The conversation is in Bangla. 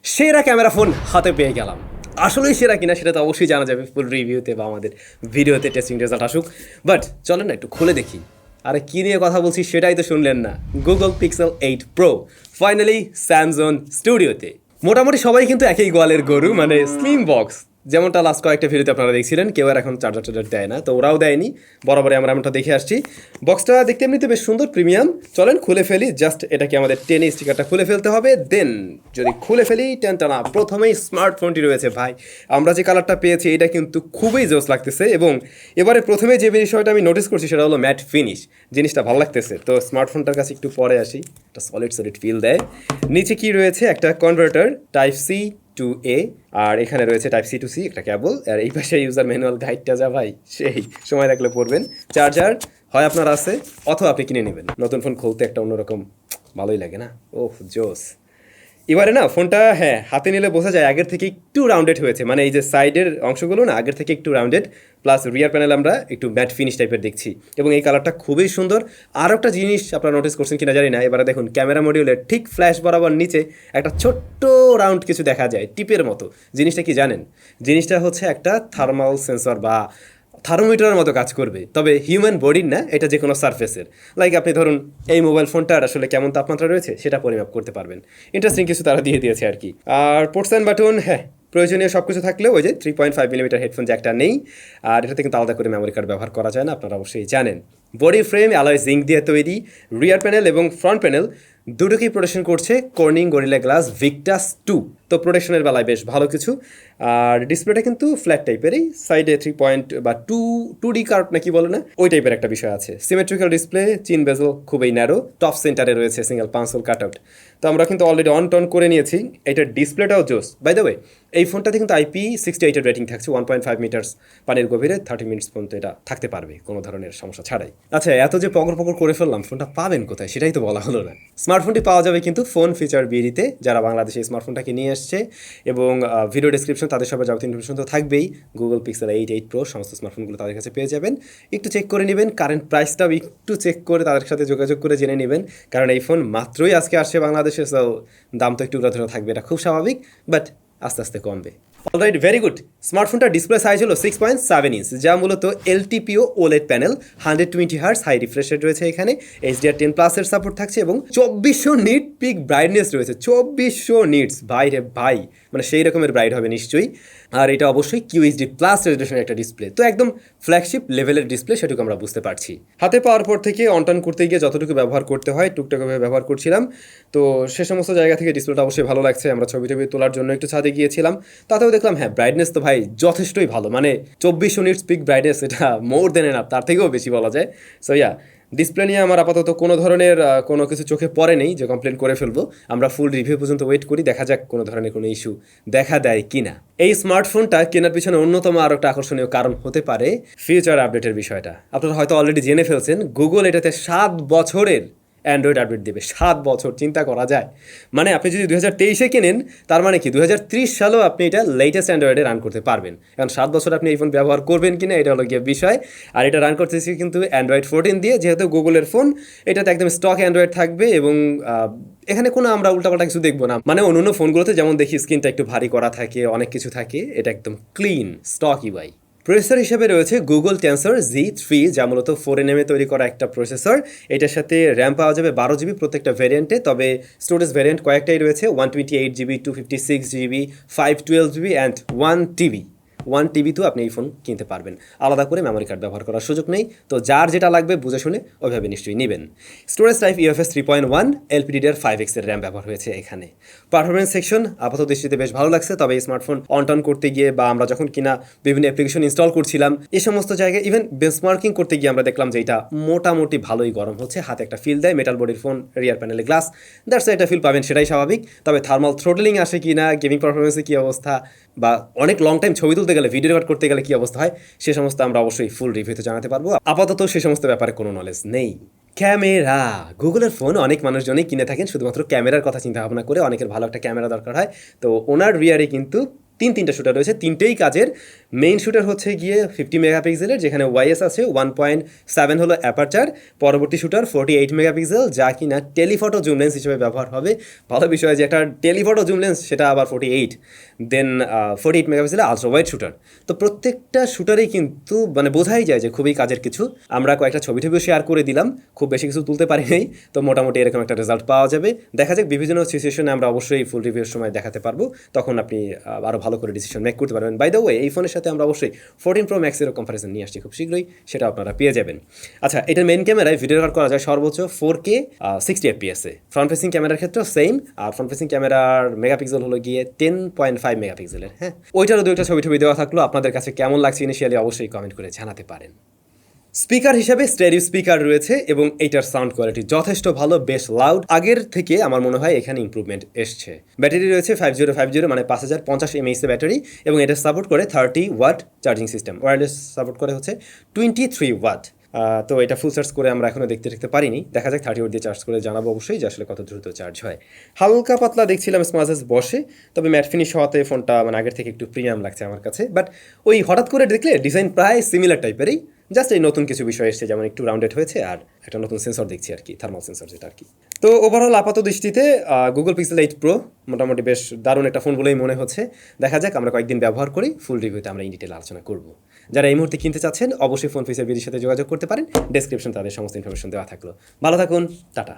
সেরা ক্যামেরা ফোন হাতে পেয়ে গেলাম। আসলেই সেরা কিনা সেটা তো অবশ্যই জানা যাবে ফুল রিভিউতে বা আমাদের ভিডিওতে টেস্টিং রেজাল্ট আসুক। বাট চলেন না একটু খুলে দেখি। আরে কী নিয়ে কথা বলছি সেটাই তো শুনলেন না। গুগল পিক্সেল 8 প্রো ফাইনালি স্যামজোন স্টুডিওতে। মোটামুটি সবাই কিন্তু একই গোয়ালের গরু, মানে স্লিম বক্স, যেমনটা লাস্ট কয়েকটা ভিডিওতে আপনারা দেখছিলেন। কেউ আর এখন চার্জার দেয় না, তো ওরাও দেয়নি, বরাবরই আমরা এমনটা দেখে আসছি। বক্সটা দেখতে এমনিতে বেশ সুন্দর, প্রিমিয়াম। চলেন খুলে ফেলি। জাস্ট এটাকে আমাদের টেনে স্টিকারটা খুলে ফেলতে হবে। দেন যদি খুলে ফেলি, টেনটানা প্রথমেই স্মার্টফোনটি রয়েছে। ভাই আমরা যে কালারটা পেয়েছি এটা কিন্তু খুবই জোস লাগতেছে, এবং এবারে প্রথমে যে বিষয়টা আমি নোটিস করছি সেটা হলো ম্যাট ফিনিশ। জিনিসটা ভালো লাগতেছে। তো স্মার্টফোনটার কাছে একটু পরে আসি, একটা সলিড ফিল দেয়। নিচে কি রয়েছে, একটা কনভার্টার টাইপ সি টু এ, আর এখানে রয়েছে টাইপ সি টু সি একটা কেবল, আর এই পাশে ইউজার ম্যানুয়াল গাইডটা যা ভাই সেই সময় লাগলে পড়বেন। চার্জার হয় আপনার আছে, অথবা আপনি কিনে নেবেন। নতুন ফোন খুলতে একটা অন্যরকম ভালোই লাগে না? ওহ জোস। এবারে না ফোনটা হাতে নিলে বোঝা যায় আগের থেকে একটু রাউন্ডেড হয়েছে, মানে এই যে সাইডের অংশগুলো না আগের থেকে একটু রাউন্ডেড, প্লাস রিয়ার প্যানেল আমরা একটু ম্যাট ফিনিশ টাইপের দেখছি, এবং এই কালারটা খুবই সুন্দর। আর একটা জিনিস আপনারা নোটিস করছেন কিনা জানি না, এবারে দেখুন ক্যামেরা মডিউলের ঠিক ফ্ল্যাশ বরাবর নিচে একটা ছোট্ট রাউন্ড কিছু দেখা যায় টিপের মতো। জিনিসটা কি জানেন? জিনিসটা হচ্ছে একটা থার্মাল সেন্সর বা থার্মোমিটারের মতো কাজ করবে, তবে হিউম্যান বডির না, এটা যে কোনো সারফেসের। লাইক আপনি ধরুন এই মোবাইল ফোনটার আসলে কেমন তাপমাত্রা রয়েছে সেটা পরিমাপ করতে পারবেন। ইন্টারেস্টিং কিছু তারা দিয়ে দিয়েছে আর কি। আর পোর্টস অ্যান্ড বাটন, প্রয়োজনীয় সব কিছু থাকলেও ওই যে 3.5mm হেডফোন জ্যাকটা নেই। আর এটাতে কিন্তু আলাদা করে মেমোরি কার্ড ব্যবহার করা যায় না, আপনারা অবশ্যই জানেন। বডি ফ্রেম অ্যালয় জিঙ্ক দিয়ে তৈরি। রিয়ার প্যানেল এবং ফ্রন্ট প্যানেল দুটোকেই প্রোটেকশন করছে কর্নিং গরিলা গ্লাস ভিক্টাস 2। তো প্রোটেকশনের বেলায় বেশ ভালো কিছু। আর ডিসপ্লেটা কিন্তু ফ্ল্যাট টাইপেরই, সাইডে 3.2D কার্ভ নাকি বলে না, ওই টাইপের একটা বিষয় আছে। সিমেট্রিক্যাল ডিসপ্লে, চিন বেজল খুবই ন্যারো, টপ সেন্টারে রয়েছে সিঙ্গেল পাঁচল কাট আউট। তো আমরা কিন্তু অলরেডি অন টন করে নিয়েছি। এটার ডিসপ্লেটাও জোস। বাই দ্য ওয়ে, এই ফোনটাতে কিন্তু IP68 রেটিং থাকছে, 1.5 মিটার্স পানির গভীরে 30 মিনিটস পর্যন্ত এটা থাকতে পারবে কোনো ধরনের সমস্যা ছাড়াই। আচ্ছা, এত যে পকর করে ফেললাম, ফোনটা পাবেন কোথায় সেটাই তো বলা হলো না। স্মার্টফোনটি পাওয়া যাবে কিন্তু ফোন ফিচার বিডিতে, যারা বাংলাদেশে এই স্মার্টফোনটাকে নিয়ে আসছে, এবং ভিডিও ডেসক্রিপশন তাদের সবার যাবতীয় ইনফরমেশন তো থাকবেই। গুগল পিক্সেল 8 প্রো সমস্ত স্মার্টফোনগুলো তাদের কাছে পেয়ে যাবেন। একটু চেক করে নেবেন, কারেন্ট প্রাইসটাও একটু চেক করে তাদের সাথে যোগাযোগ করে জেনে নেবেন, কারণ এই ফোন মাত্রই আজকে আসছে বাংলাদেশে। সো দাম তো একটু উড়াধুরা থাকবে, এটা খুব স্বাভাবিক, বাট আস্তে আস্তে কমবে। Alright, very good. স্মার্টফোনটার ডিসপ্লে সাইজ হলো 6.7 ইঞ্চ, যা মূলত LTPO OLED panel, 120 hertz high refresh rate রয়েছে এখানে, HDR10+এর সাপোর্ট থাকছে, এবং 2400 নিট পিক ব্রাইটনেস রয়েছে। 2400 নিটস, ভাই রে ভাই, মানে সেই রকমের ব্রাইট হবে নিশ্চয়ই। আর এটা অবশ্যই QHD+ রেজোলিউশনের একটা ডিসপ্লে, তো একদম ফ্ল্যাগশিপ লেভেলের ডিসপ্লে, সেটুকু আমরা বুঝতে পারছি। হাতে পাওয়ার পর থেকে অনটন করতে গিয়ে যতটুকু ব্যবহার করতে হয় টুকটাকভাবে ব্যবহার করছিলাম, তো সে সমস্ত জায়গা থেকে ডিসপ্লেটা অবশ্যই ভালো লাগছে। আমরা ছবি তোলার জন্য একটু ছাদে গিয়েছিলাম, তাতেও দেখলাম ব্রাইটনেস তো ভাই যথেষ্টই ভালো, মানে 2400 নিটস পিক ব্রাইটনেস, এটা মোর দেন এনাফ, তার থেকেও বেশি বলা যায়। সো ডিসপ্লে নিয়ে আমার আপাতত কোনো ধরনের কোনো কিছু চোখে পড়ে নেই যে কমপ্লেন করে ফেলবো। আমরা ফুল রিভিউ পর্যন্ত ওয়েট করি, দেখা যাক কোনো ধরনের কোনো ইস্যু দেখা দেয় কিনা। এই স্মার্টফোনটা কেনার পিছনে অন্যতম আর একটা আকর্ষণীয় কারণ হতে পারে ফিউচার আপডেটের বিষয়টা। আপনারা হয়তো অলরেডি জেনে ফেলছেন, গুগল এটাতে 7 বছরের অ্যান্ড্রয়েড আপডেট দেবে। 7 বছর, চিন্তা করা যায়? মানে আপনি যদি 2023-এ কেনেন, তার মানে কি 2030 সালেও আপনি এটা লেটেস্ট অ্যান্ড্রয়েডে রান করতে পারবেন। কারণ 7 বছর আপনি এই ফোন ব্যবহার করবেন কিনা এটা হলো গিয়ে বিষয়। আর এটা রান করতেছি কিন্তু অ্যান্ড্রয়েড 14 দিয়ে, যেহেতু গুগলের ফোন, এটাতে একদম স্টক অ্যান্ড্রয়েড থাকবে, এবং এখানে কোনো আমরা উল্টাপাল্টা কিছু দেখবো না। মানে অন্য ফোনগুলোতে যেমন দেখি স্ক্রিনটা একটু ভারী করা থাকে, অনেক কিছু থাকে, এটা একদম ক্লিন স্টক ইউআই। প্রসেসর হিসেবে রয়েছে গুগল টেন্সর Z3, যা মূলত 4nm তৈরি করা একটা প্রসেসর। এটার সাথে র্যাম পাওয়া যাবে 12GB প্রত্যেকটা ভ্যারিয়েন্টে, তবে স্টোরেজ ভ্যারিয়েন্ট কয়েকটাই রয়েছে, 128GB, 256GB, 512GB and 1TB তো আপনি এই ফোন কিনতে পারবেন। আলাদা করে মেমোরি কার্ড ব্যবহার করার সুযোগ নেই, তো যার যেটা লাগবে বুঝে শুনে ওইভাবে নিশ্চয়ই নেবেন। স্টোরেজ টাইপ UFS 3.1, LPDDR5X এর র্যাম ব্যবহার হয়েছে এখানে। পারফরমেন্স সেকশন আপাতত দৃষ্টিতে বেশ ভালো লাগছে, তবে এই স্মার্টফোন অন করতে গিয়ে বা আমরা যখন কিনা বিভিন্ন অ্যাপ্লিকেশন ইনস্টল করছিলাম, এই সমস্ত জায়গায় ইভেন বেঞ্চমার্কিং করতে গিয়ে আমরা দেখলাম যে এটা মোটামুটি ভালোই গরম হচ্ছে, হাতে একটা ফিল দেয়। মেটাল বডির ফোন, রিয়ার প্যানেলে গ্লাস, দ্যাটস একটা ফিল পাবেন, সেটাই স্বাভাবিক। তবে থার্মাল থ্রোটলিং আসে কি না, গেমিং পারফরমেন্সে কী অবস্থা, বা অনেক লং টাইম ছবি তুলতে গেলে, ভিডিও রেকর্ড করতে গেলে কী অবস্থা হয়, সে সমস্ত আমরা অবশ্যই ফুল রিভিউতে জানাতে পারবো। আপাতত সে সমস্ত ব্যাপারে কোনো নলেজ নেই। ক্যামেরা, গুগলের ফোন অনেক মানুষজনই কিনে থাকেন শুধুমাত্র ক্যামেরার কথা চিন্তা ভাবনা করে। অনেকের ভালো একটা ক্যামেরা দরকার হয়, তো ওনার রিয়ারে কিন্তু তিনটা শুটার রয়েছে, তিনটেই কাজের। মেইন শুটার হচ্ছে গিয়ে 50 মেগাপিক্সেলের, যেখানে ওয়াইএস আছে 1.7 হলো অ্যাপারচার। পরবর্তী শুটার 48 মেগাপিক্সেল, যা কিনা টেলিফটো জুম লেন্স হিসেবে ব্যবহার হবে। ভালো বিষয় যে একটা টেলিফটো জুম লেন্স, সেটা আবার 48, দেন 48 মেগাপিক্সেলের আলট্রা ওয়াইড শুটার। তো প্রত্যেকটা শুটারেই কিন্তু মানে বোঝাই যায় যে খুবই কাজের কিছু। আমরা কয়েকটা ছবি টবিও শেয়ার করে দিলাম, খুব বেশি কিছু তুলতে পারি নাই, তো মোটামুটি এরকম একটা রেজাল্ট পাওয়া যাবে। দেখা যাক বিভিন্ন সিচুয়েশনে আমরা অবশ্যই ফুল রিভিউর সময় দেখাতে পারবো, তখন আপনি আরও ভালো করে ডিসিশন মেক করতে পারবেন। বাই দ্য ওয়ে, এই ফোনের সাথে আমরা অবশ্যই 14 প্রো ম্যাক্সেরও কম্পারিজন নিয়ে আসছি খুব শীঘ্রই, সেটা আপনারা পেয়ে যাবেন। আচ্ছা, এটার মেন ক্যামেরায় ভিডিও রেকর্ড করা যায় সর্বোচ্চ 4K 60 FPS-এ। ফ্রন্ট ফেসিং ক্যামেরার ক্ষেত্রেও সেম, আর ফ্রন্ট ফেসিং ক্যামেরার মেগাপিক্সেল হলো গিয়ে 10.5 মেগাপিক্সেলের। হ্যাঁ, ওইটারও দুইটা ছবি টবি দেওয়া থাকলো, আপনাদের কাছে কেমন লাগছে ইনিশিয়ালি অবশ্যই কমেন্ট করে জানাতে পারেন। স্পিকার হিসাবে স্টেরিও স্পিকার রয়েছে এবং এইটার সাউন্ড কোয়ালিটি যথেষ্ট ভালো, বেশ লাউড। আগের থেকে আমার মনে হয় এখানে ইমপ্রুভমেন্ট এসছে। ব্যাটারি রয়েছে 5050, মানে 5050 mAh ব্যাটারি, এবং এটা সাপোর্ট করে 30 watt charging system. Wireless support করে হচ্ছে 23 ওয়াট। তো এটা ফুল চার্জ করে আমরা এখনও দেখতে পারিনি, দেখা যাক 30 ওয়াট দিয়ে চার্জ করে জানাবো অবশ্যই যে আসলে কত দ্রুত চার্জ হয়। হালকা পাতলা দেখছিলাম স্মাজেস বসে, তবে ম্যাট ফিনিশ হওয়াতে ফোনটা মানে আগের থেকে একটু প্রিমিয়াম লাগছে আমার কাছে। বাট ওই হঠাৎ করে দেখলে ডিজাইন প্রায় সিমিলার টাইপেরই, জাস্ট এই নতুন কিছু বিষয় এসছে, যেমন একটু রাউন্ডেড হয়েছে আর একটা নতুন সেন্সর দেখছি আর কি, থার্মাল সেন্সর যেটা আর কি। তো ওভারঅল আপাত দৃষ্টিতে গুগল পিক্সেল 8 প্রো মোটামুটি বেশ দারুণ একটা ফোন বলেই মনে হচ্ছে। দেখা যাক, আমরা কয়েকদিন ব্যবহার করি, ফুল রিভিউতে আমরা ইন ডিটেল আলোচনা করব। যারা এই মুহূর্তে কিনতে চাচ্ছেন অবশ্যই ফোন ফিসের বিডির সাথে যোগাযোগ করতে পারেন, ডেসক্রিপশন তাদের সমস্ত ইনফরমেশন দেওয়া থাকলো। ভালো থাকুন, টাটা।